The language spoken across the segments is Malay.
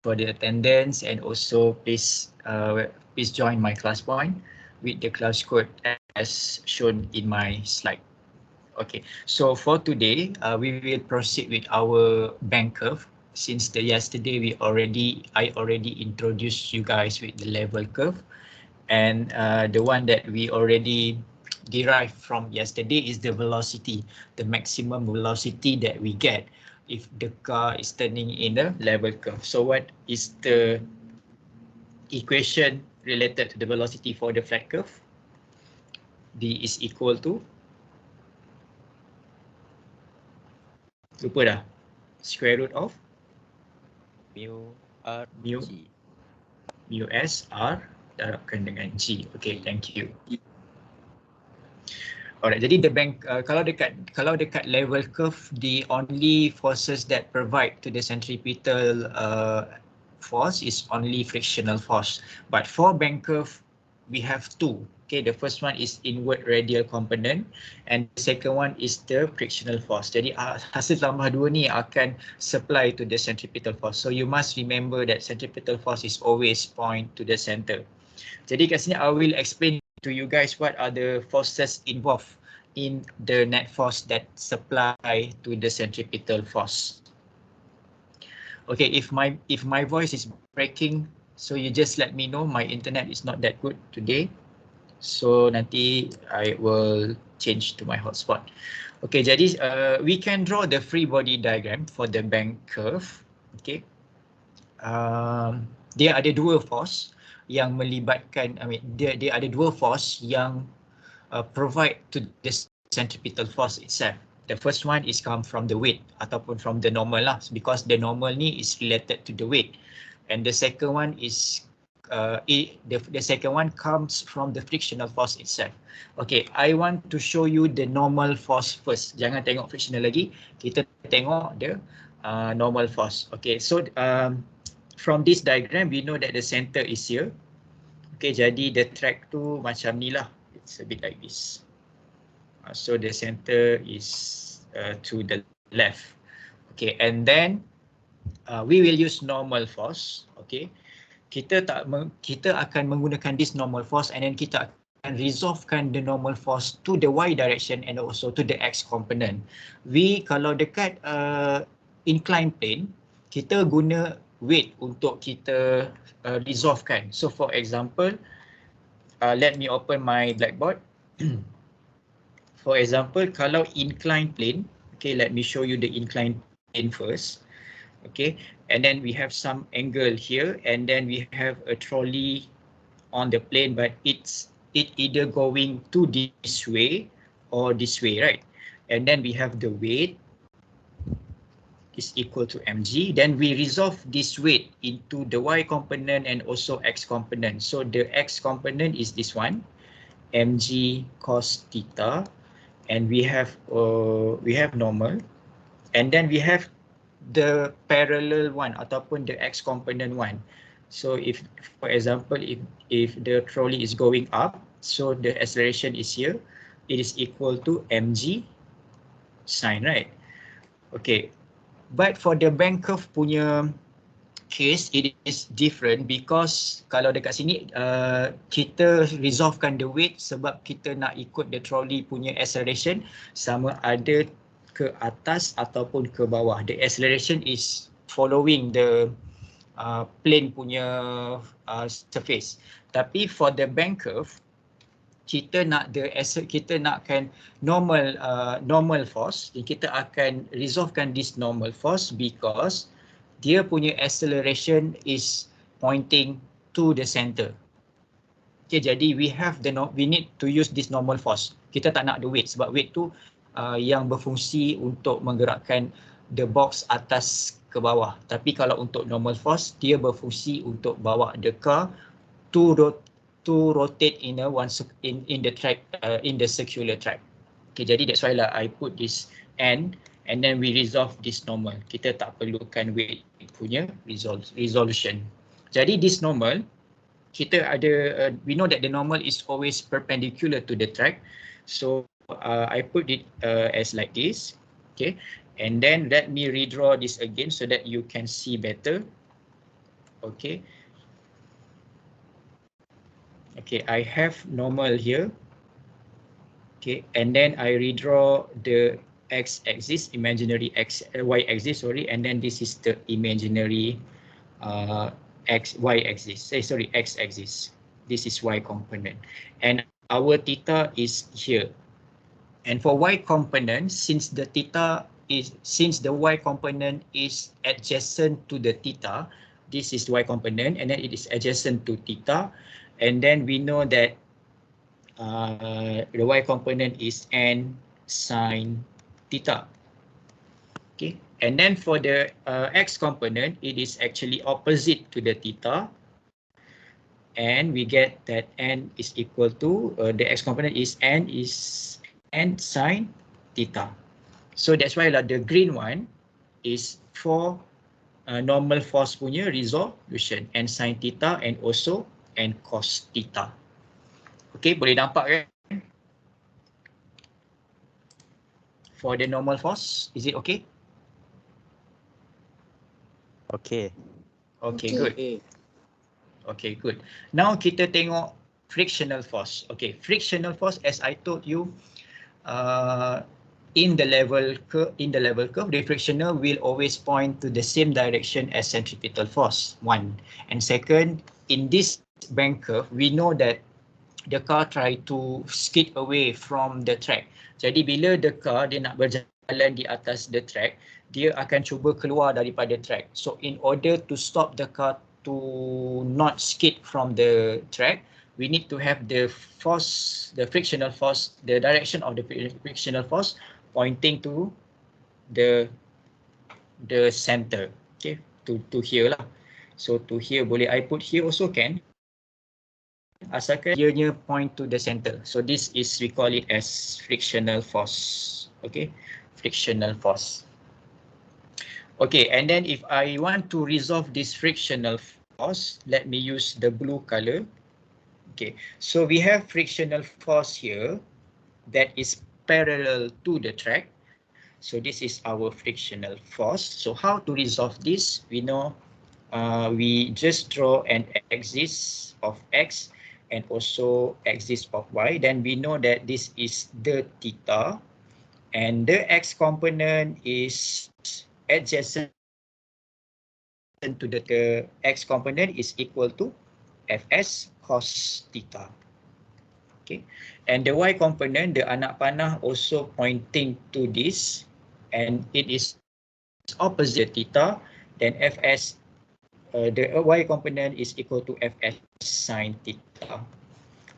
for the attendance, and also please join my class point with the class code as shown in my slide. Okay, so for today, we will proceed with our bank curve. Since yesterday I already introduced you guys with the level curve, and the one that we already derived from yesterday is the velocity, the maximum velocity that we get if the car is turning in a level curve. So what is the equation related to the velocity for the flat curve? V is equal to, lupa dah, square root of mu r mu g. mu s r darabkan dengan g. Okay, thank you. Alright, jadi the bank kalau dekat level curve, the only forces that provide to the centripetal force is only frictional force. But for bank curve, we have two. Okay, the first one is inward radial component, and the second one is the frictional force. Jadi hasil tambah dua ni akan supply to the centripetal force. So you must remember that centripetal force is always point to the center. Jadi kat sini I will explain to you guys what are the forces involved in the net force that supply to the centripetal force. Okay, if my voice is breaking, so you just let me know. My internet is not that good today, so nanti I will change to my hotspot. Okay, jadi we can draw the free body diagram for the bank curve. Okay, dia ada dua force yang melibatkan, dia ada dua force yang provide to the centripetal force itself. The first one is come from the weight ataupun from the normal lah, because the normal ni is related to the weight, and the second one is the second one comes from the frictional force itself. Okay, I want to show you the normal force first. Jangan tengok frictional lagi, kita tengok the normal force. Okay, so from this diagram we know that the center is here. Okay, jadi the track tu macam ni lah, it's a bit like this. So the center is to the left. Okay, and then we will use normal force. Okay, kita akan menggunakan this normal force, and then kita akan resolvekan the normal force to the y direction and also to the x component. Kalau dekat inclined plane, kita guna weight untuk kita resolvekan. So for example, let me open my blackboard. For example, kalau inclined plane, okay, let me show you the inclined plane first. Okay, and then we have some angle here, and then we have a trolley on the plane, but it either going to this way or this way, right? And then we have the weight is equal to mg. Then we resolve this weight into the y component and also x component. So the x component is this one, mg cos theta, and we have normal, and then we have the parallel one ataupun the x component one. So if, for example, if the trolley is going up, so the acceleration is here, it is equal to mg sine, right? Okay, but for the bank curve punya case, it is different, because kalau dekat sini kita resolvekan the weight sebab kita nak ikut the trolley punya acceleration sama ada ke atas ataupun ke bawah. The acceleration is following the plane punya surface. Tapi for the bank curve, kita nakkan normal force, dan kita akan resolvekan this normal force because dia punya acceleration is pointing to the center. Okay, jadi we need to use this normal force. Kita tak nak the weight sebab weight tu yang berfungsi untuk menggerakkan the box atas ke bawah. Tapi kalau untuk normal force, dia berfungsi untuk bawa the car to rotate in the track, in the circular track. Okay, jadi that's why lah I put this and then we resolve this normal. Kita tak perlukan weight punya resolution. Jadi this normal, kita ada we know that the normal is always perpendicular to the track. So I put it as like this. Okay, and then let me redraw this again so that you can see better. Okay. Okay, I have normal here. Okay, and then I redraw the x-axis, imaginary y-axis, sorry, and then this is the imaginary y-axis. Sorry, x-axis. This is y component, and our theta is here. And for y component, since the y component is adjacent to the theta, this is y component, and then it is adjacent to theta, and then we know that the y component is n sine theta. Okay, and then for the x component, it is actually opposite to the theta, and we get that n is equal to the x component is n sine theta. So that's why the green one is for normal force punya resolution, n sine theta and also n cos theta. Okay, boleh nampak kan? For the normal force, is it okay? Okay. Okay, good. Okay, good. Now kita tengok frictional force. Okay, frictional force, as I told you, in the level curve, the frictional will always point to the same direction as centripetal force. One, and second, in this bank curve, we know that the car try to skid away from the track. Jadi bila the car dia nak berjalan di atas the track, dia akan cuba keluar daripada track. So in order to stop the car to not skid from the track, we need to have the force, the frictional force, the direction of the frictional force pointing to the center. Okay, to here lah. So to here, boleh I put here also can. Asalkan ianya point to the center. So this is, we call it as frictional force. Okay, frictional force. Okay, and then if I want to resolve this frictional force, let me use the blue color. Okay, so we have frictional force here that is parallel to the track. So this is our frictional force. So how to resolve this? We know we just draw an axis of x and also axis of y. Then we know that this is the theta, and the x component is adjacent to the x component is equal to fs cos theta. Okay, and the y component, the anak panah, also pointing to this, and it is opposite theta. Then fs, the y component is equal to fs sine theta.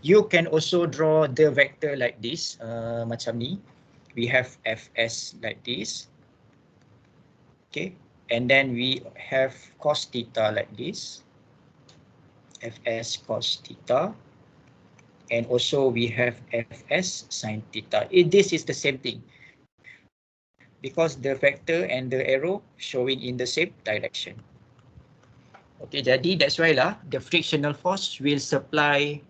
You can also draw the vector like this, macam ni. We have fs like this. Okay, and then we have cos theta like this, fs cos theta, and also we have fs sine theta. This is the same thing because the vector and the arrow showing in the same direction. Okay, jadi that's why lah the frictional force will supply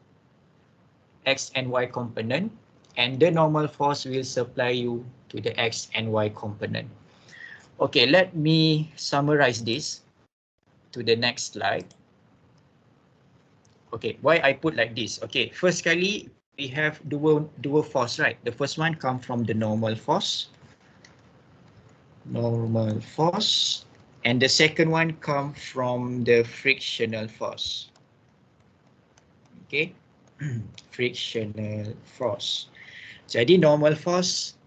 x and y component, and the normal force will supply you to the x and y component. Okay, let me summarize this to the next slide. Okay, why I put like this? Okay, first kali we have dual force, right? The first one come from the normal force, and the second one come from the frictional force. Okay, frictional force. Jadi normal force,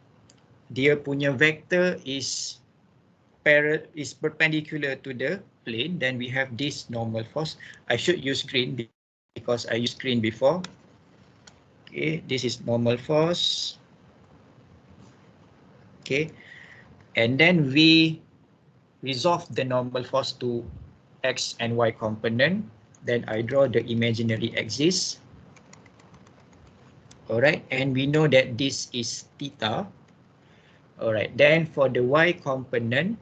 dia punya vector is perpendicular to the plane. Then we have this normal force. I should use green because I used green before. Okay, this is normal force. Okay, and then we resolve the normal force to x and y component. Then I draw the imaginary axis. Alright, and we know that this is theta. Alright, then for the y component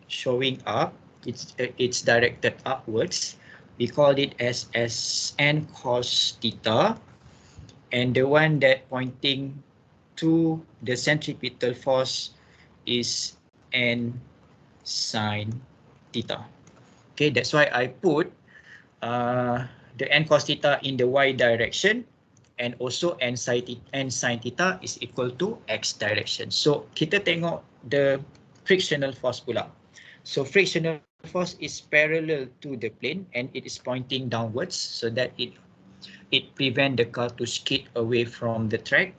showing up, it's directed upwards. We call it as n cos theta, and the one that pointing to the centripetal force is n sine theta. Okay, that's why I put the n cos theta in the y direction, and also n sin theta is equal to x direction. So kita tengok the frictional force pula. So frictional force is parallel to the plane and it is pointing downwards so that it prevent the car to skid away from the track.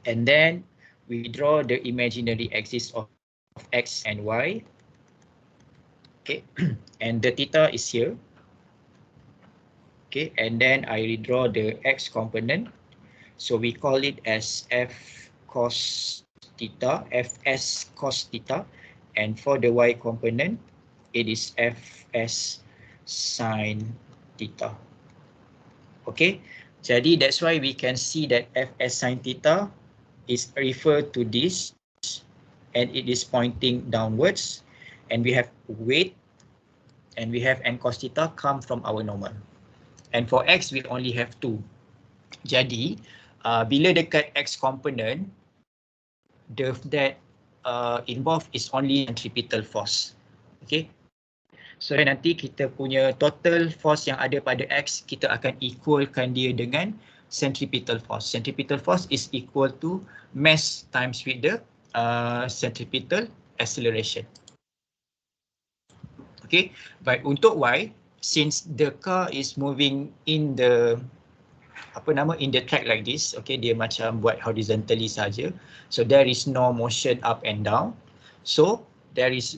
And then we draw the imaginary axis of x and y. Okay, and the theta is here. Okay, and then I redraw the x component. So we call it as f cos theta, fs cos theta. And for the y component, it is fs sin theta. Okay, jadi that's why we can see that fs sin theta is referred to this and it is pointing downwards. And we have weight and we have n cos theta come from our normal. And for x, we only have 2. Jadi, bila dekat x component, that involved is only centripetal force. Okay. So nanti kita punya total force yang ada pada x, kita akan equalkan dia dengan centripetal force. Centripetal force is equal to mass times with the centripetal acceleration. Okay. But untuk y, since the car is moving in the in the track like this, okay, dia macam buat horizontally saja, so there is no motion up and down, so there is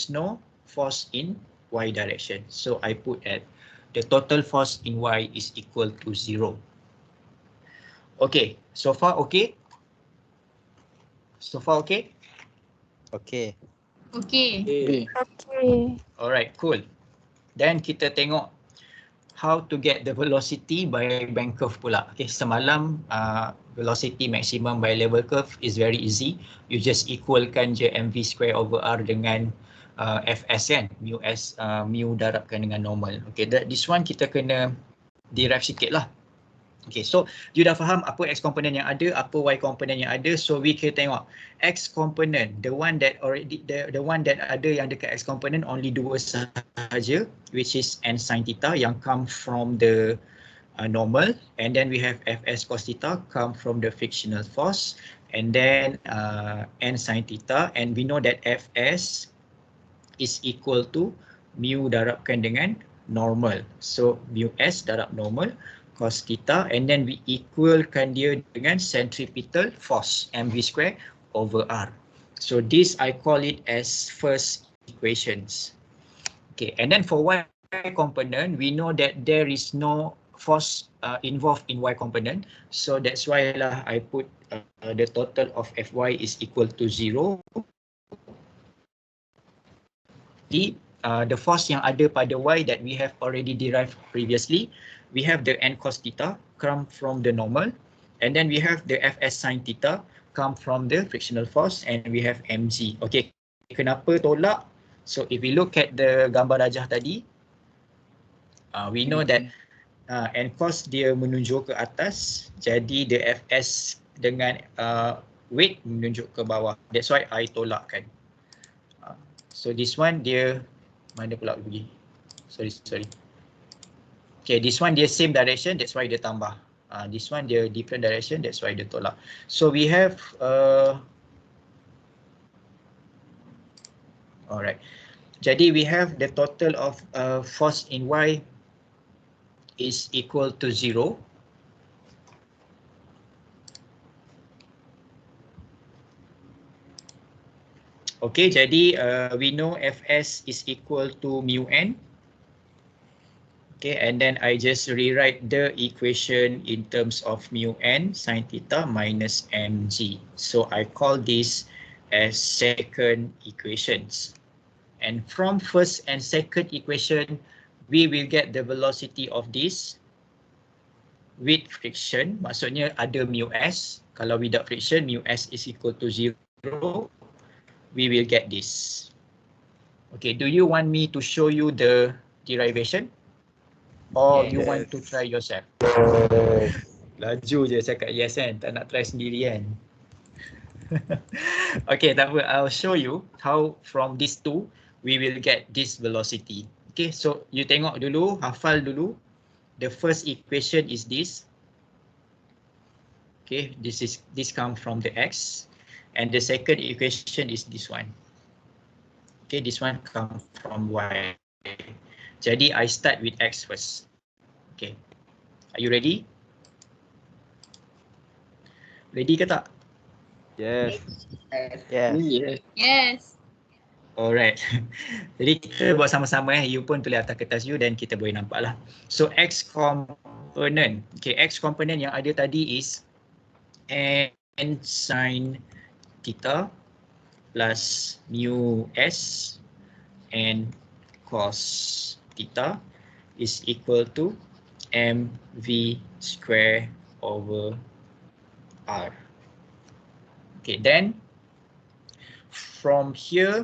no force in y direction. So I put at the total force in y is equal to 0. Okay, so far okay? So far okay? Okay. Okay. Okay. Alright, cool. Then kita tengok how to get the velocity by bank curve pula. Okay, semalam velocity maximum by level curve is very easy. You just equalkan je mv square over r dengan fs kan, mu s, mu darabkan dengan normal. Okay, this one kita kena derive sikit lah. Okay, so you dah faham apa x component yang ada, apa y component yang ada. So we can tengok x component, the one that ada yang dekat x component only 2 sahaja, which is n sin theta yang come from the normal, and then we have fs cos theta come from the frictional force, and then n sin theta, and we know that fs is equal to mu darabkan dengan normal. So mu s darab normal cos theta, and then we equalkan dia dengan centripetal force mv square over r. So this I call it as first equations. Okay, and then for y component, we know that there is no force involved in y component, so that's why lah I put the total of fy is equal to 0. The force yang ada pada y that we have already derived previously, we have the n cos theta come from the normal, and then we have the fs sin theta come from the frictional force, and we have mg. Okay, kenapa tolak? So if we look at the gambar rajah tadi, we know that n cos dia menunjuk ke atas, jadi the fs dengan weight menunjuk ke bawah. That's why I tolakkan. So this one dia mana pula pergi? Sorry. Okay, this one dia same direction, that's why dia tambah. This one dia different direction, that's why dia tolak. So we have alright. Jadi we have the total of force in y is equal to 0. Okay, jadi we know fs is equal to mu n. Okay, and then I just rewrite the equation in terms of mu n sin theta minus mg. So I call this as second equations. And from first and second equation, we will get the velocity of this with friction. Maksudnya ada mu s. Kalau without friction, mu s is equal to 0. We will get this. Okay, do you want me to show you the derivation? Or you want to try yourself? Laju je cakap yes kan, tak nak try sendiri kan. Okay, tak apa, I'll show you how from these two we will get this velocity. Okay. Okay, so you tengok dulu, hafal dulu. The first equation is this. Okay, this come from the x, and the second equation is this one. Okay, this one come from y. Jadi I start with x first. Okay, are you ready? Ready ke tak? Yes. Yes. Yes. Alright. Jadi kita buat sama-sama You pun tulis atas kertas you dan kita boleh nampak lah. So x component. Okay, x component yang ada tadi is n sin theta plus mu s and cos theta is equal to mv square over r. Okay, then from here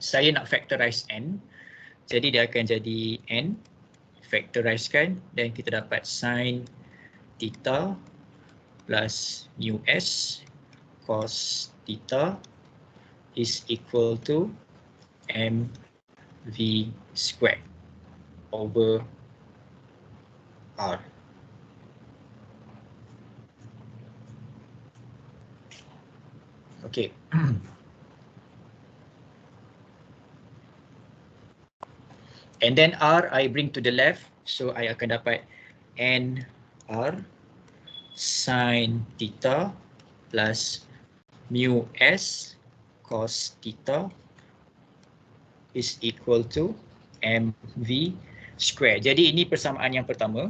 saya nak factorize n. Jadi dia akan jadi n, factorizekan, dan kita dapat sin theta plus mu s cos theta is equal to mv square over r. Okay. And then r I bring to the left, so I akan dapat n r sin theta plus mu s cos theta is equal to mv square. Jadi ini persamaan yang pertama.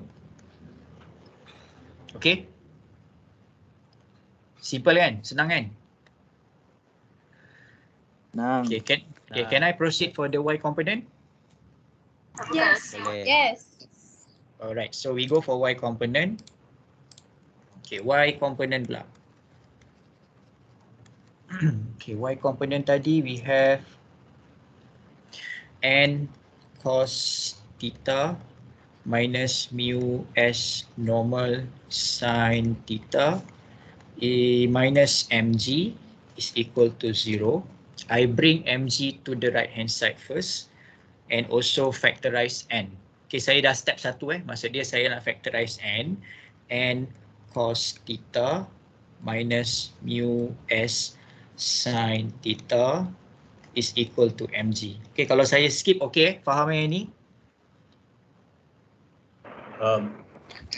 Okay. Simple kan? Senang kan? Okay, can I proceed for the y component? Yes. Boleh. Yes. Alright, so we go for y component. Okay, y component pula. Okay, y component tadi we have n cos theta minus mu s normal sin theta minus mg is equal to 0. I bring mg to the right hand side first and also factorize n. Okay, saya dah step 1 maksud dia saya nak factorize n cos theta minus mu s sin theta is equal to mg. Okay, kalau saya skip okay, faham yang ini?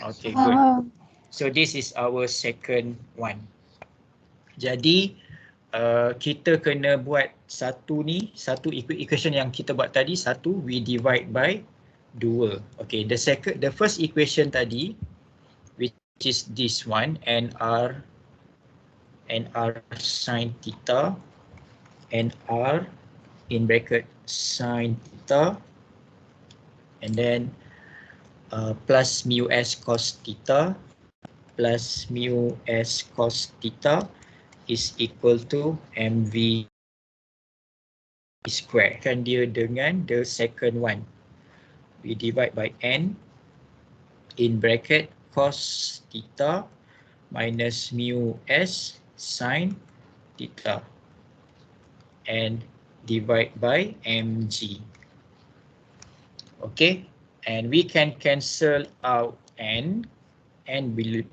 Okay, good. So this is our second one. Jadi kita kena buat satu equation yang kita buat tadi, we divide by 2. Okay, the first equation tadi which is this one, nr sin theta nr in bracket sin theta and then plus mu s cos theta plus mu s cos theta is equal to mv square. Kan dia dengan the second one. We divide by n in bracket cos theta minus mu s sin theta and divide by mg. Okay, and we can cancel out n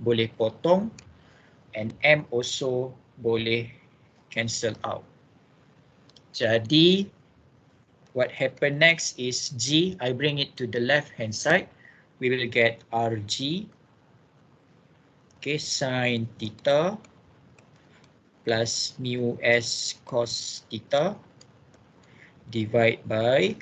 boleh potong and m also boleh cancel out. Jadi what happen next is g, I bring it to the left hand side, we will get rg, okay, sin theta plus mu s cos theta divide by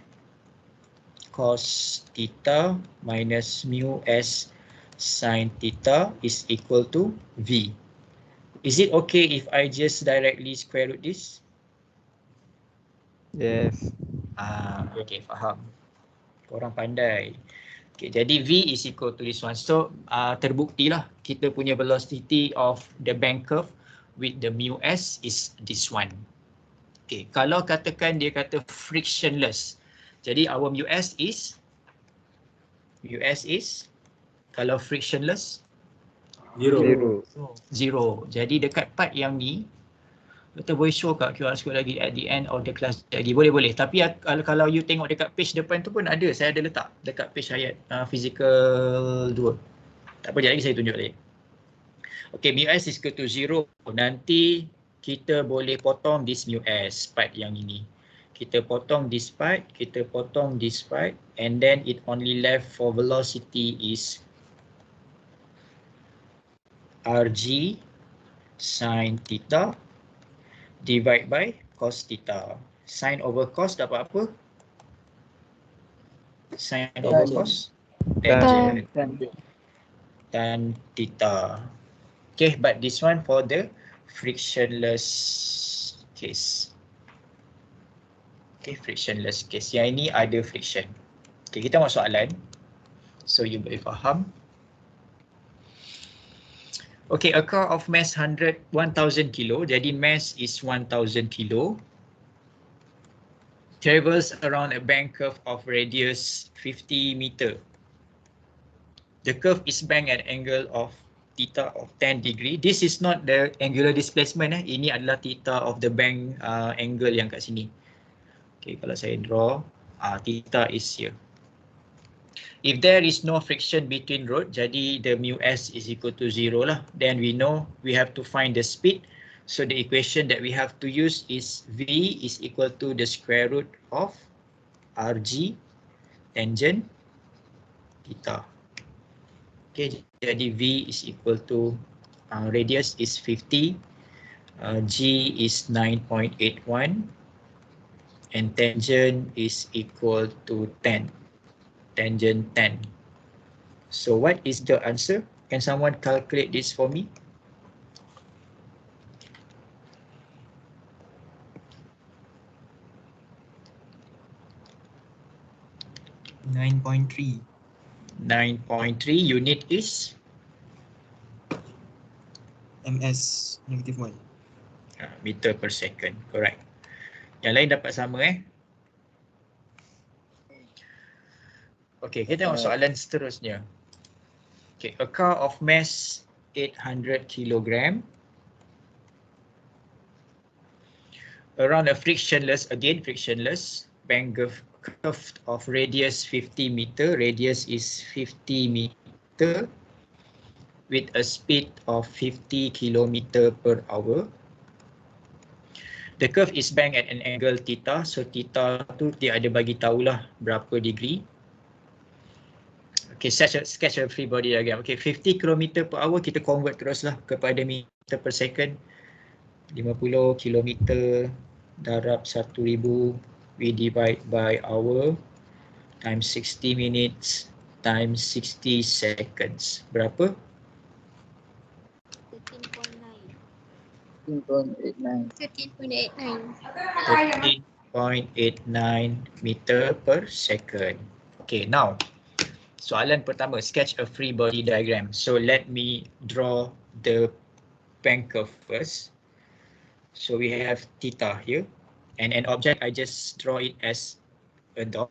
cos theta minus mu s sin theta is equal to v. Is it okay if I just directly square root this? Yes. Okay, faham. Korang pandai. Okay, jadi v is equal to this one. So terbuktilah kita punya velocity of the bank curve with the mu s is this one. Okay, kalau katakan dia kata frictionless. Jadi our mu s is kalau frictionless 0. zero. Jadi dekat part yang ni Kita boleh show kat QR code lagi at the end of the class lagi. Boleh. Tapi kalau you tengok dekat page depan tu pun ada. Saya ada letak dekat page ayat physical 2. Tak apa, lagi saya tunjuk lagi. Okay, mu s is equal to 0. Nanti kita boleh potong this mu s part yang ini. Kita potong this part, and then it only left for velocity is Rg sin theta divide by cos theta. Sin over cos dapat apa? Sin over cos tangent tan theta. Okay, but this one for the frictionless case. Okay, frictionless case. Yang ini ada friction. Okay, kita masuk soalan. So you boleh faham. Okay, a car of mass 1000 kilo. Jadi mass is 1000 kilo. Travels around a bank curve of radius 50 meter. The curve is banked at angle of theta of 10 degree. This is not the angular displacement. Ini adalah theta of the bank angle yang kat sini. Okay, kalau saya draw, theta is here. If there is no friction between road, jadi the mu s is equal to 0 lah. Then we know we have to find the speed. So the equation that we have to use is V is equal to the square root of Rg tangent theta. Okay, jadi V is equal to radius is 50, G is 9.81, and tangent is equal to 10. Tangent 10. So what is the answer? Can someone calculate this for me? (9.3). 9.3 unit is ms -1. Meter per second. Correct. Yang lain dapat sama Okay, kita tengok soalan seterusnya. Okay, a car of mass 800 kg around a frictionless bank curve of radius 50 meter. Radius is 50 meter with a speed of 50 km per hour. The curve is banked at an angle theta. So theta tu dia ada bagi tahulah berapa degree. Okay, sketch a free body diagram. Okay, 50 km per hour kita convert teruslah kepada meter per second. 50 km darab 1000 we divide by hour times 60 minutes times 60 seconds. Berapa? 13.89 meter per second. Okay, now soalan pertama, sketch a free body diagram. So let me draw the bank curve first. So we have theta here, and an object I just draw it as a dot.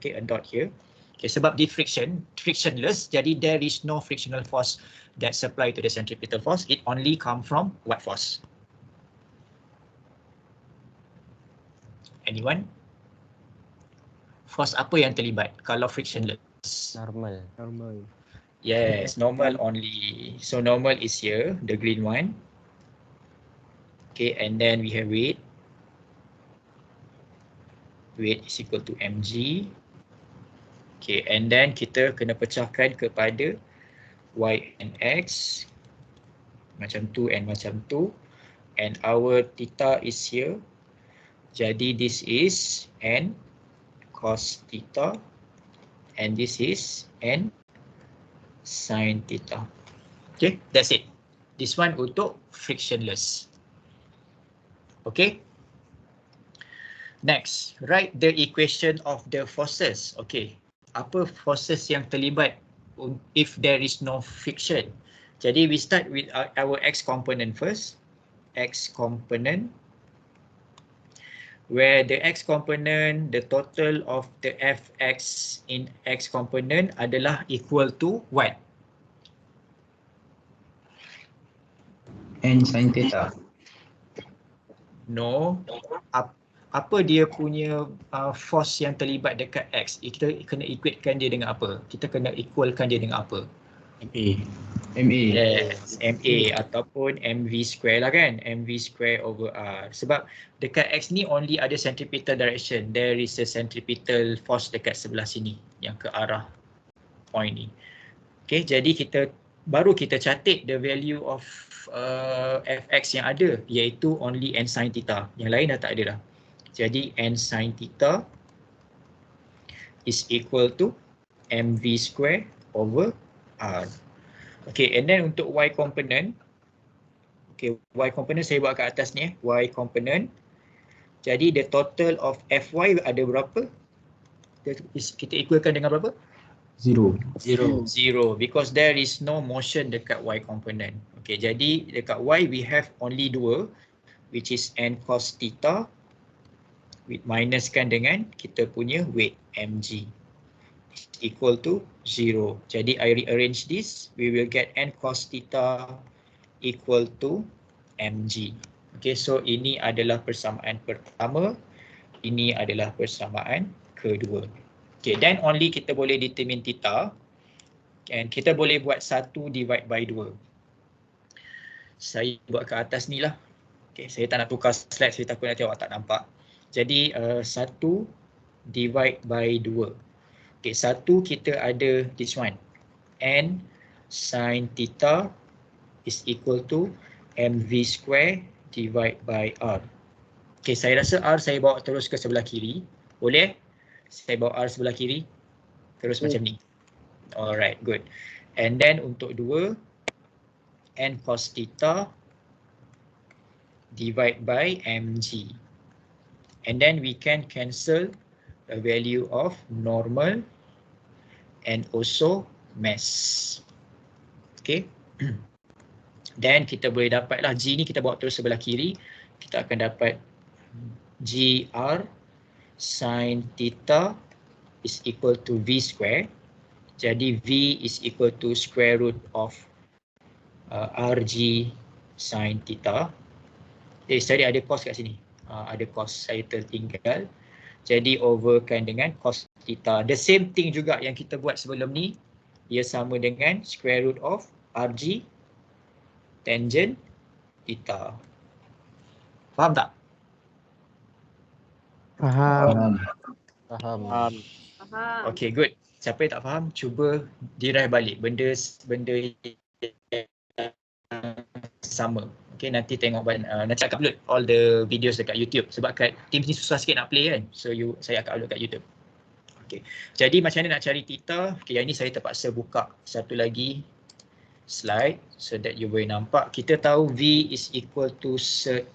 Okay, a dot here. Okay, sebab di frictionless, jadi there is no frictional force that supply to the centripetal force. It only come from what force? Anyone? Force apa yang terlibat kalau frictionless? Normal. Yes, normal only. So normal is here, the green one. Okay, and then we have weight. Weight is equal to mg. Okay, and then kita kena pecahkan kepada y and x. Macam tu and macam tu. And our theta is here. Jadi this is n cos theta, and this is n sin theta. Okay, that's it. This one untuk frictionless. Okay. Next, write the equation of the forces. Okay, apa forces yang terlibat if there is no friction? Jadi we start with our x component first. X component, where the x component, the total of the fx in x component adalah equal to what? N sin theta. No. Apa dia punya force yang terlibat dekat X? Kita kena equatekan dia dengan apa? Kita kena equalkan dia dengan apa? MA. Yes, MA ataupun MV square lah kan? MV square over R. Sebab dekat X ni only ada centripetal direction. There is a centripetal force dekat sebelah sini yang ke arah point ni. Okay, jadi baru kita catat the value of fx yang ada, iaitu only n sin theta. Yang lain dah tak ada dah. Jadi n sin theta is equal to mv square over r. Okay, and then untuk y component, okay, y component saya buat kat atas ni, y component. Jadi the total of fy ada berapa? Kita equalkan dengan berapa? 0. Zero, because there is no motion dekat y component. Okay, jadi dekat y we have only 2, which is n cos theta, with minuskan dengan kita punya weight mg, equal to 0. Jadi I rearrange this, we will get n cos theta equal to mg. Okay, so ini adalah persamaan pertama, ini adalah persamaan kedua. Okay, then only kita boleh determine theta, and kita boleh buat 1 divide by 2. Saya buat ke atas ni lah. Okay, saya tak nak tukar slide, saya takut nanti awak tak nampak. Jadi 1 divide by 2. Okay, 1 kita ada this one. N sin theta is equal to mv square divide by r. Okay, saya rasa r saya bawa terus ke sebelah kiri. Boleh? Saya bawa R sebelah kiri, terus macam ni. Alright, good. And then untuk 2, n cos theta divide by mg. And then we can cancel the value of normal and also mass. Okay. Then kita boleh dapatlah G ni, kita bawa terus sebelah kiri. Kita akan dapat GR sin theta is equal to V square. Jadi V is equal to square root of RG sin theta. Sorry, ada cos kat sini. Ada cos, saya tertinggal. Jadi overkan dengan cos theta. The same thing juga yang kita buat sebelum ni. Ia sama dengan square root of RG tangent theta. Faham tak? Faham. Okay, good. Siapa yang tak faham, cuba derive balik benda sama. Okay, nanti tengok nanti akan upload all the videos dekat YouTube sebab kat Teams ni susah sikit nak play kan. So saya akan upload kat YouTube. Okay. Jadi macam mana nak cari theta? Okay, yang ni saya terpaksa buka satu lagi slide so that you boleh nampak. Kita tahu V is equal to sec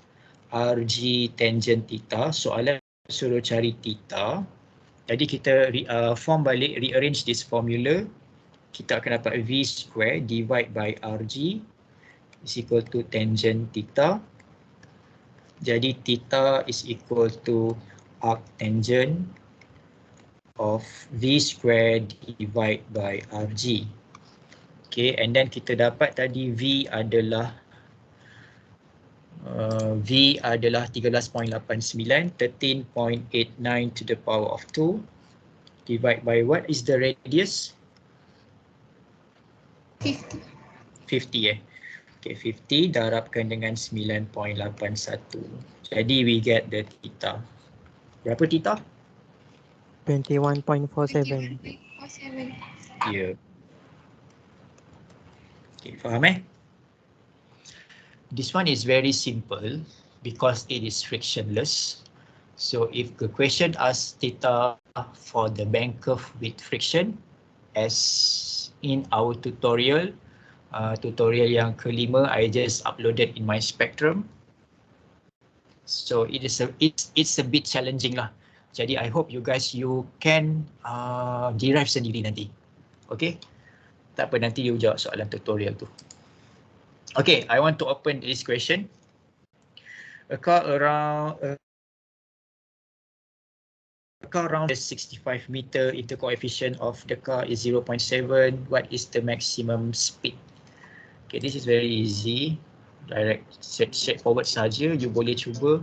RG tangent theta. Soalan suruh cari theta. Jadi kita form balik, rearrange this formula. Kita akan dapat V square divide by RG is equal to tangent theta. Jadi theta is equal to arc tangent of V square divide by RG. Okay, and then kita dapat tadi V adalah 13.89, 13.89 to the power of 2 divide by what is the radius? 50. 50 Okay, 50 darabkan dengan 9.81. Jadi we get the theta. Berapa theta? 21.47. 47. Ya. Okay, faham This one is very simple because it is frictionless. So if the question asks theta for the band curve with friction, as in our tutorial, tutorial yang kelima, I just uploaded in my spectrum. So it's a bit challenging lah. Jadi I hope you can derive sendiri nanti. Okay? Tak apa, nanti you jawab soalan tutorial tu. Okay, I want to open this question. A car around the 65 meter, if the coefficient of the car is 0.7, what is the maximum speed? Okay, this is very easy. direct straightforward saja, you boleh cuba.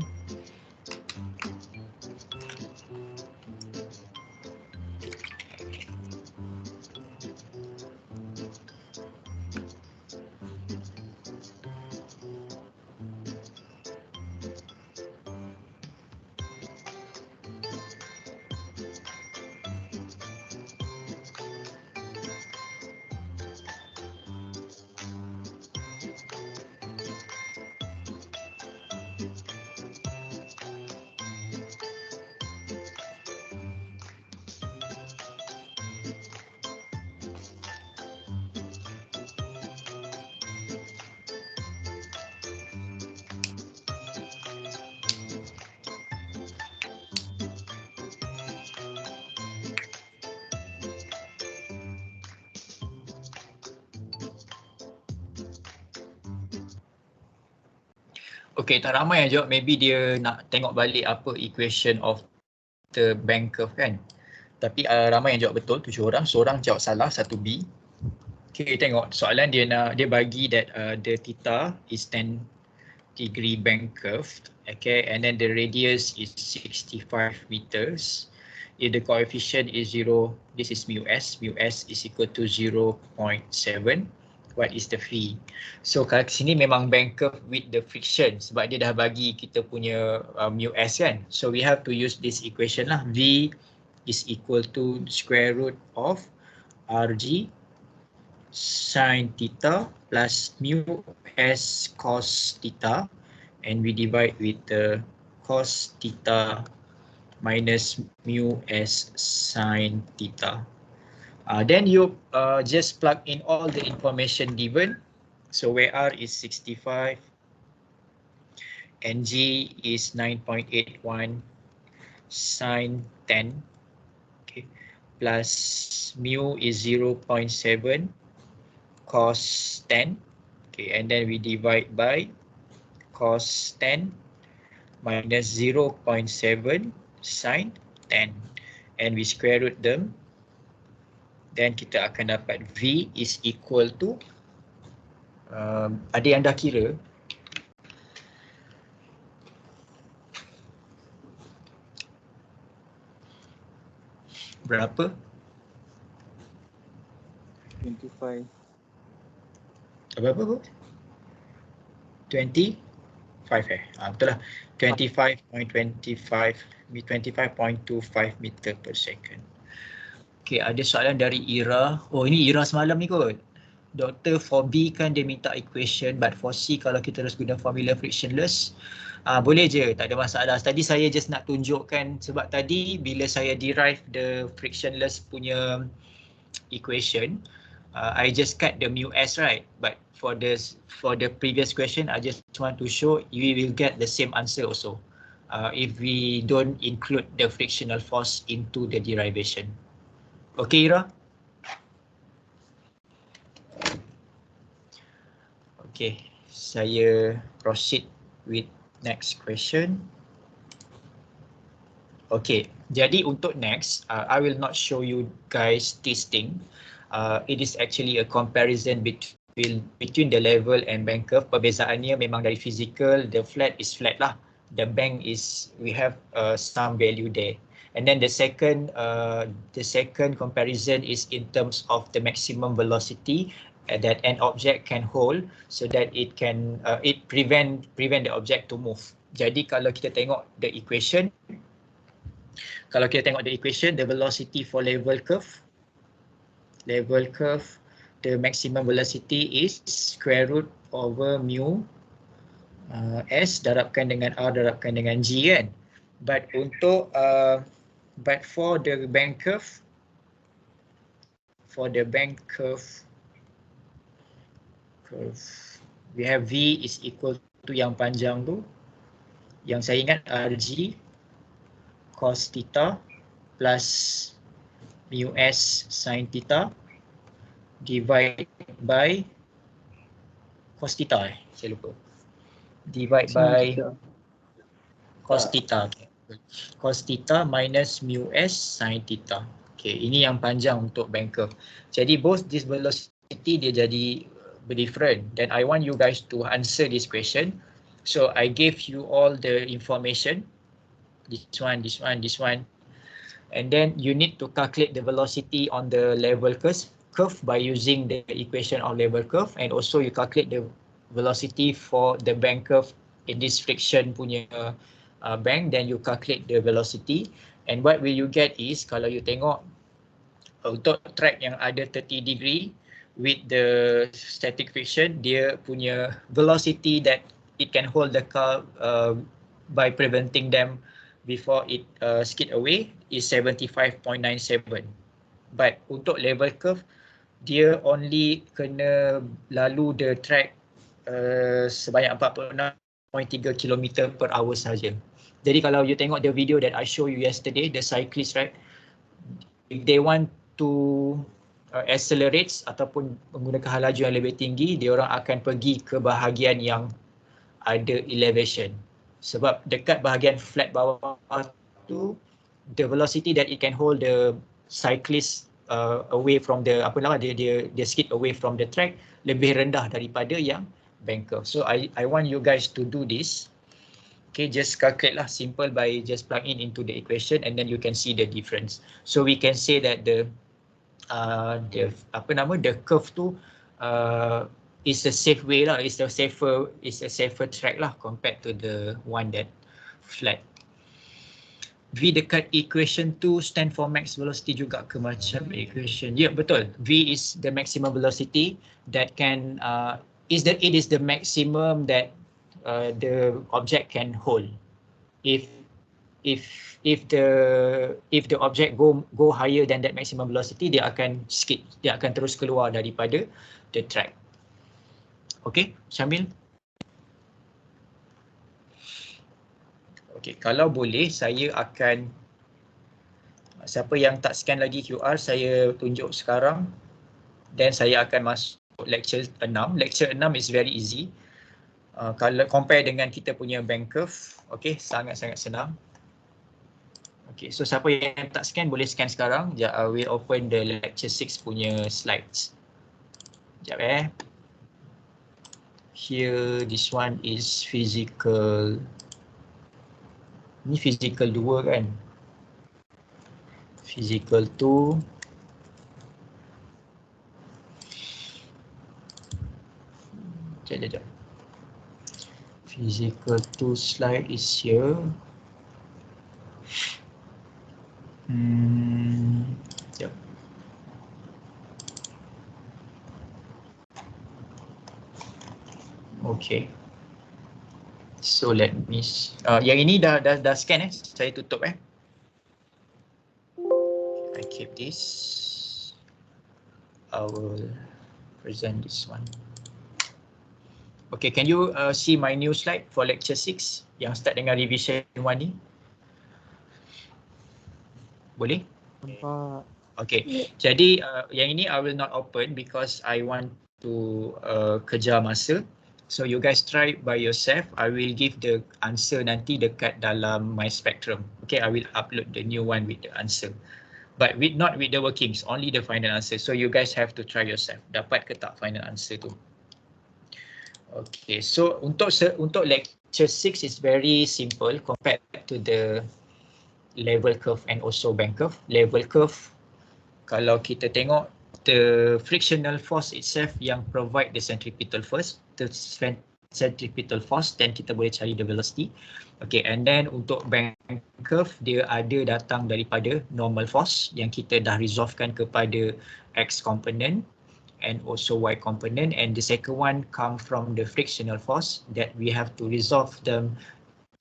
Okay, tak ramai yang jawab. Maybe dia nak tengok balik apa equation of the bank curve kan. Tapi ramai yang jawab betul, 7 orang. Seorang jawab salah, 1 B. Okay, tengok soalan dia bagi that the theta is 10 degree bank curve. Okay, and then the radius is 65 meters. If the coefficient is 0, this is mu s. Mu s is equal to 0.7. What is the phi? So kalau sini memang bank curve with the friction sebab dia dah bagi kita punya mu s kan. So we have to use this equation lah. V is equal to square root of Rg sin theta plus mu s cos theta, and we divide with the cos theta minus mu s sin theta. Then you just plug in all the information given. So where R is 65 and G is 9.81 sin 10, okay, plus mu is 0.7 cos 10, okay, and then we divide by cos 10 minus 0.7 sin 10, and we square root them. Then kita akan dapat V is equal to, ada yang dah kira? Berapa? 25. Berapa bu? 25 betul lah. 25.25 meter per second. Okay, ada soalan dari Ira. Oh, ini Ira semalam ni kot. Doktor, for B kan dia minta equation, but for C kalau kita terus guna formula frictionless, boleh je, tak ada masalah. Tadi saya just nak tunjukkan sebab tadi bila saya derive the frictionless punya equation, I just cut the mu s, right? But for the previous question, I just want to show you will get the same answer also if we don't include the frictional force into the derivation. Okay, Ira? Okay, saya proceed with next question. Okay, jadi untuk next, I will not show you guys this thing. It is actually a comparison between the level and bank curve. Perbezaannya memang dari physical, the flat is flat lah. The bank is, we have some value there. And then the second comparison is in terms of the maximum velocity that an object can hold, so that it can prevent the object to move. Jadi kalau kita tengok the equation, the velocity for level curve, the maximum velocity is square root over mu s darabkan dengan r darabkan dengan g kan. But untuk but for the bank curve, we have V is equal to yang panjang tu, yang saya ingat Rg cos theta plus mu s sin theta divide by cos theta, saya lupa, divide by cos theta. Cos theta minus mu s sin theta. Okay, ini yang panjang untuk bank curve. Jadi both this velocity dia jadi berdifferent. Then I want you guys to answer this question. So I gave you all the information. This one, this one, this one. And then you need to calculate the velocity on the level curve by using the equation of level curve, and also you calculate the velocity for the bank curve in this friction punya bank. Then you calculate the velocity, and what will you get is, kalau you tengok untuk track yang ada 30 degree with the static friction, dia punya velocity that it can hold the car by preventing them before it skid away is 75.97. But untuk level curve, dia only kena lalu the track sebanyak 46.3 km per hour saja. Jadi kalau you tengok the video that I show you yesterday, the cyclist, right, if they want to accelerate ataupun menggunakan laju yang lebih tinggi, dia orang akan pergi ke bahagian yang ada elevation. Sebab dekat bahagian flat bawah tu, the velocity that it can hold the cyclist away from the dia skid away from the track lebih rendah daripada yang bank curve. So I want you guys to do this. Okay, just calculate lah, simple, by just plug in into the equation, and then you can see the difference. So we can say that the curve tu is a safe way lah, is a safer track lah compared to the one that flat. V dekat equation tu stand for max velocity juga ke macam equation? Ya, yeah, betul. V is the maximum velocity that can it is the maximum that the object can hold. If the object go higher than that maximum velocity, dia akan skid, dia akan terus keluar daripada the track. Okay, Syamil? Okay, kalau boleh saya akan, siapa yang tak scan lagi QR, saya tunjuk sekarang, dan saya akan masuk lecture 6. Lecture 6 is very easy. Kalau compare dengan kita punya bank curve, okay, sangat-sangat senang. Okay, so siapa yang tak scan boleh scan sekarang. Sekejap, I will open the lecture 6 punya slides. Sekejap Here, this one is physical. Ni physical 2 kan? Physical 2. Sekejap. Physical 2 slide is here. Sekejap. Okay. So let me yang ini dah scan saya tutup I keep this. I will present this one. Okay, can you see my new slide for lecture 6 yang start dengan revision 1 ni? Boleh? Okay, jadi yang ini I will not open because I want to kejar masa. So you guys try by yourself. I will give the answer nanti dekat dalam my spectrum. Okay, I will upload the new one with the answer. But not with the workings, only the final answer. So you guys have to try yourself. Dapat ke tak final answer tu? Okay, so untuk lecture 6 is very simple compared to the level curve and also bank curve. Level curve, kalau kita tengok, the frictional force itself yang provide the centripetal force, then kita boleh cari the velocity. Okay, and then untuk bank curve, dia ada datang daripada normal force yang kita dah resolvekan kepada x component and also y component, and the second one come from the frictional force that we have to resolve them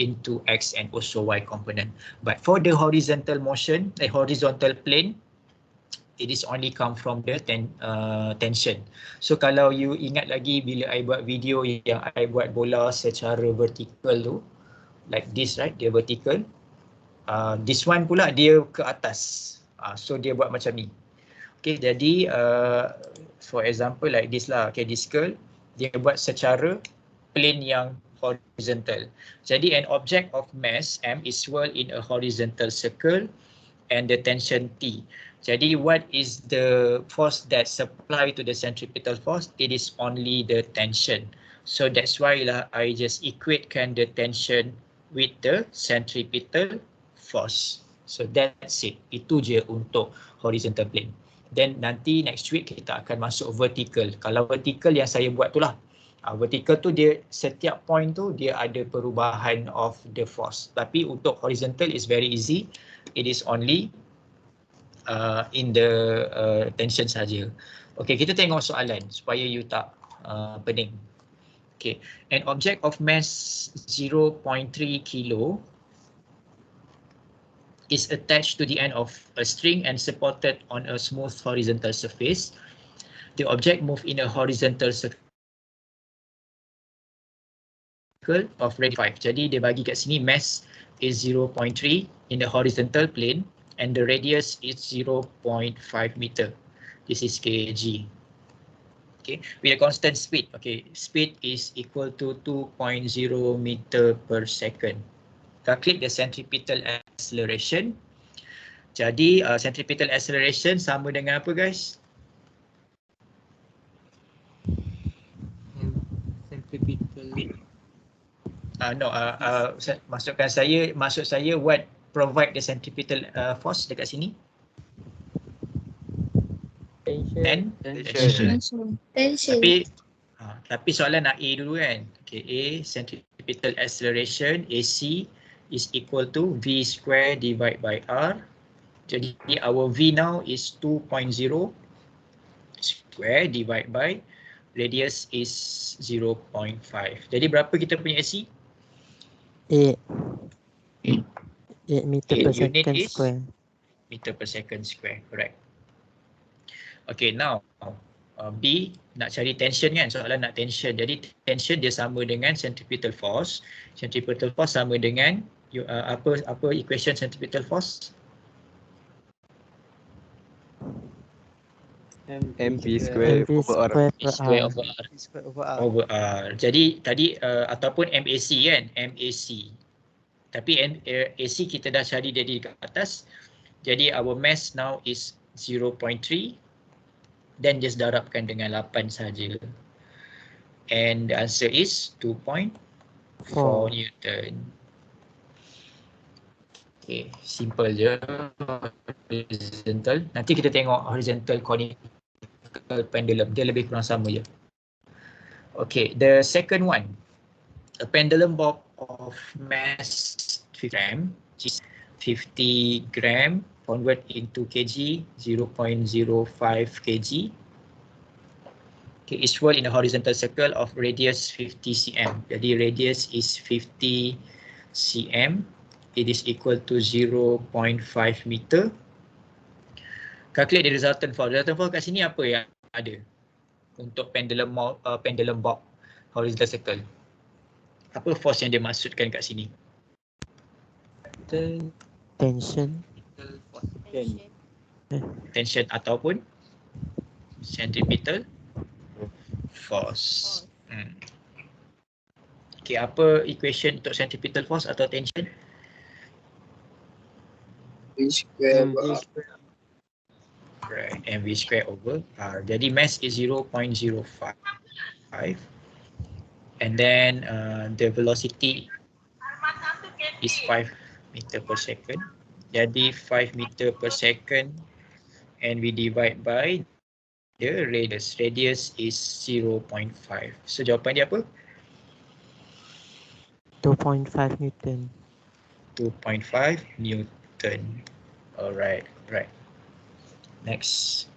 into x and also y component. But for the horizontal motion, the horizontal plane, it is only come from the tension. So kalau you ingat lagi bila I buat video yang I buat bola secara vertical tu, like this, right, dia vertical. This one pula dia ke atas. So dia buat macam ni. Okay, jadi for example like this lah, okay, this curl, dia buat secara plane yang horizontal. Jadi an object of mass m is swirled in a horizontal circle and the tension T. Jadi what is the force that supply to the centripetal force? It is only the tension. So that's why lah I just equatekan the tension with the centripetal force. So that's it. Itu je untuk horizontal plane. Then nanti next week kita akan masuk vertical. Kalau vertical yang saya buat tu lah. Vertical tu dia setiap point tu dia ada perubahan of the force. Tapi untuk horizontal is very easy. It is only in the tension saja. Okay, kita tengok soalan supaya you tak pening. Okay, an object of mass 0.3 kilo is attached to the end of a string and supported on a smooth horizontal surface. The object moves in a horizontal circle of radius 5. Jadi dia bagi kat sini mass is 0.3 in the horizontal plane and the radius is 0.5 meter. This is kg. Okay, with a constant speed. Okay, speed is equal to 2.0 meter per second. Calculate the centripetal acceleration. Jadi centripetal acceleration sama dengan apa guys? Centripetal. Maksud saya what provide the centripetal force dekat sini? Tension. Tension. Tapi soalan nak A dulu kan. Okay, A centripetal acceleration AC is equal to V square divided by R. Jadi our V now is 2.0 square divided by radius is 0.5. Jadi berapa kita punya AC? 8 meter per Unit second is square. meter per second square, correct. Okay, now B nak cari tension kan, soalan nak tension. Jadi tension dia sama dengan centripetal force. Centripetal force sama dengan apa equation centripetal force? mv square MV over r. square per Square R. over R. Square over R. Over R. Jadi tadi ataupun MAC kan, MAC. Tapi AC kita dah cari dia di atas. Jadi our mass now is 0.3. Then just darabkan dengan 8 saja. And the answer is 2.4 Newton. Okay, simple je. Horizontal. Nanti kita tengok horizontal conical pendulum. Dia lebih kurang sama je. Okay, the second one. A pendulum bob of mass 50 gram, which is 50 gram, convert into kg, 0.05 kg. Okay, is swirled in a horizontal circle of radius 50 cm. Jadi radius is 50 cm. It is equal to 0.5 meter. Calculate the resultant force. Resultant force kat sini apa yang ada untuk pendulum bob horizontal circle? Apa force yang dia maksudkan kat sini? Tension. Tension ataupun centripetal force. Okay, apa equation untuk centripetal force atau tension? V square over R. Right, mv square over r. Jadi mass is 0.05 and then the velocity is 5 meter per second. Jadi 5 meter per second and we divide by the radius. Radius is 0.5. So jawapan dia apa? 2.5 Newton. 2.5 Newton. Alright, right. Next.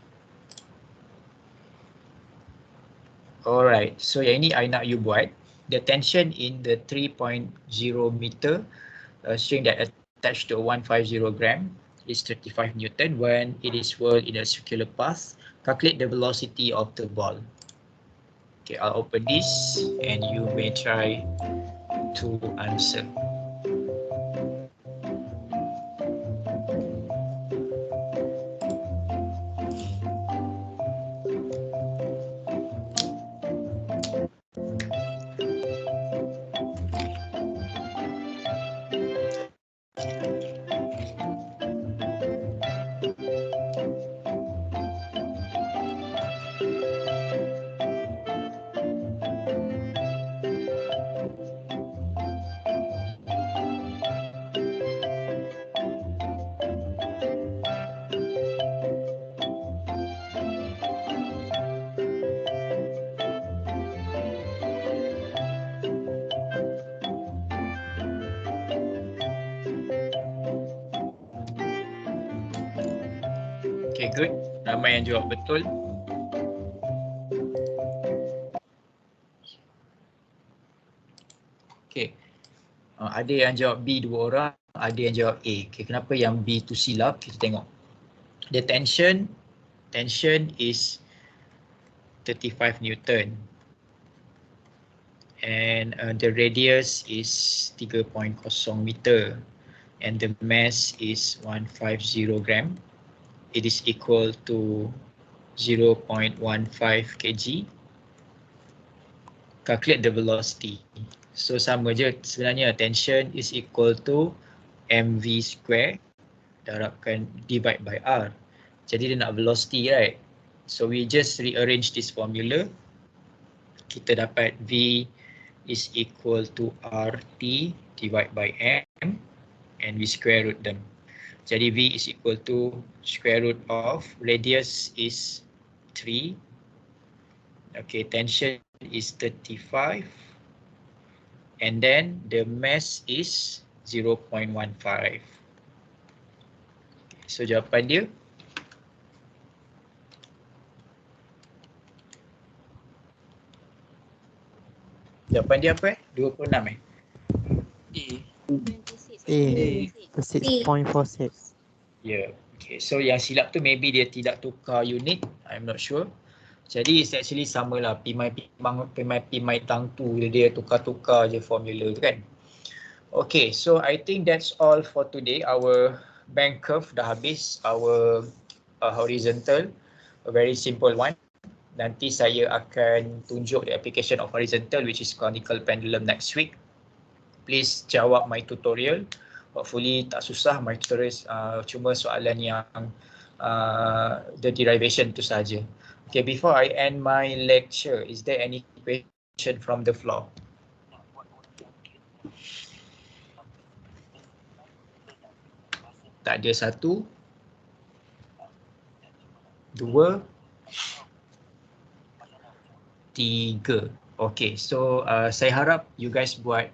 Alright, so yang ini I nak you buat. The tension in the 3.0 meter string that attached to a 150 gram is 35 Newton when it is whirled in a circular path. Calculate the velocity of the ball. Okay, I'll open this and you may try to answer. Okay, good. Ramai yang jawab betul. Okay. Ada yang jawab B 2 orang, ada yang jawab A. Okay, kenapa yang B tu silap? Kita tengok. The tension is 35 Newton. And the radius is 3.0 meter. And the mass is 150 gram. It is equal to 0.15 kg. Calculate the velocity. So sama je sebenarnya, tension is equal to mv square darabkan divide by r. Jadi dia nak velocity, right? So we just rearrange this formula. Kita dapat v is equal to rt divide by m and we square root them. Jadi v is equal to square root of radius is 3. Okay, tension is 35. And then the mass is 0.15. So jawapan dia apa 26 A. 6.46. Yeah. Okay. So yang silap tu maybe dia tidak tukar unit. I'm not sure. Jadi it's actually sama lah. Pimai tang tu dia tukar-tukar je formula tu kan. Okay. So I think that's all for today. Our bank curve dah habis. Our horizontal. A very simple one. Nanti saya akan tunjuk the application of horizontal which is conical pendulum next week. Please jawab my tutorial. Hopefully tak susah my tutorial, cuma soalan yang the derivation tu saja. Okay, before I end my lecture, is there any question from the floor? Tak ada 1, 2. Tiga. Okay, so saya harap you guys buat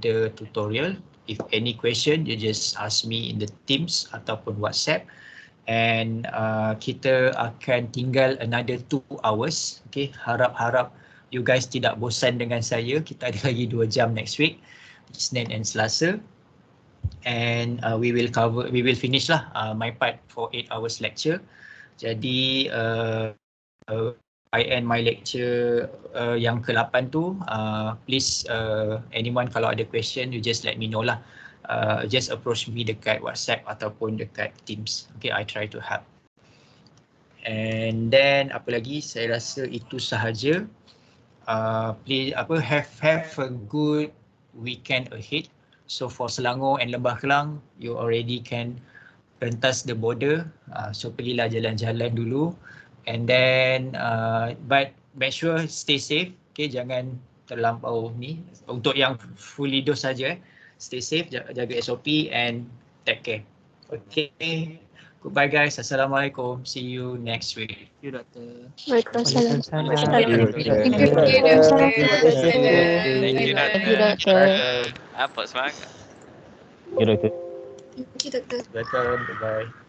the tutorial. If any question, you just ask me in the Teams ataupun WhatsApp. And kita akan tinggal another 2 hours. Okay, harap-harap you guys tidak bosan dengan saya. Kita ada lagi 2 jam next week, Isnin and Selasa. And we will finish lah my part for 8 hours lecture. Jadi I end my lecture yang ke-8 tu. Please anyone kalau ada question, you just let me know lah. Just approach me dekat WhatsApp ataupun dekat Teams. Okay, I try to help. And then apa lagi? Saya rasa itu sahaja. Please have a good weekend ahead. So for Selangor and Lembah Kelang, you already can rentas the border. So pergilah jalan-jalan dulu. And then but make sure stay safe. Okay, jangan terlampau ni. Untuk yang fully dose saja. Stay safe, jaga SOP and take care. Okay. Goodbye guys. Assalamualaikum. See you next week. You, Doctor. Waalaikumsalam. Waalaikumsalam. Thank you. Thank you, Thank you, Doctor. Apa semangat? Ya, Doktor. Thank you, Doctor. Welcome. Bye-bye.